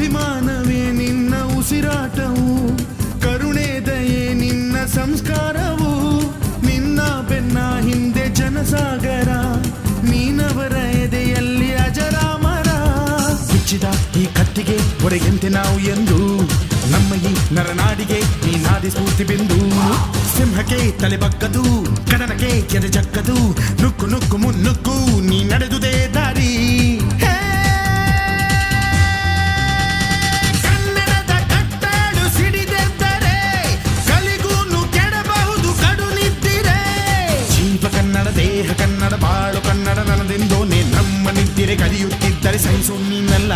ಅಭಿಮಾನವೇ ನಿನ್ನ ಉಸಿರಾಟವು, ಕರುಣೆ ದಯೆ ನಿನ್ನ ಸಂಸ್ಕಾರವು, ನಿನ್ನ ಬೆನ್ನ ಹಿಂದೆ ಜನಸಾಗರ, ನೀನವರ ಎದೆಯಲ್ಲಿ ಅಜರಾಮರ. ಬಿಚ್ಚಿದ ಈ ಕತ್ತಿಗೆ ಹೊರೆಯಂತೆ ನಾವು ಎಂದು, ನಮ್ಮ ಈ ನರನಾಡಿಗೆ ನೀನಾದಿ ಸ್ಫೂರ್ತಿ ಬಿಂದು. ಸಿಂಹಕ್ಕೆ ತಲೆ ಬಗ್ಗದು, ಕಡನಕ್ಕೆ ಎದೆ ಜಕ್ಕದು, ನುಕ್ಕು ನುಕ್ಕು ಮುನ್ನುಕ್ಕು ನೀ ನಡೆದುದೇ ದಾರಿ. ಕನ್ನಡದ ಕಟ್ಟಾಡು ಸಿಡಿದೆದ್ದರೆ ಕಲಿಗೂನು ಕೆಡಬಹುದು ಕಡು ನಿದ್ದಿರೆ. ಜೀವ ಕನ್ನಡ, ದೇಹ ಕನ್ನಡ, ಬಾಳು ಕನ್ನಡ, ನನದೆಂದೋನೆ ನಮ್ಮ ನಿದ್ದಿರೆ ಕಲಿಯುತ್ತಿದ್ದರೆ ಸಹಿಸು ನೀನಲ್ಲ.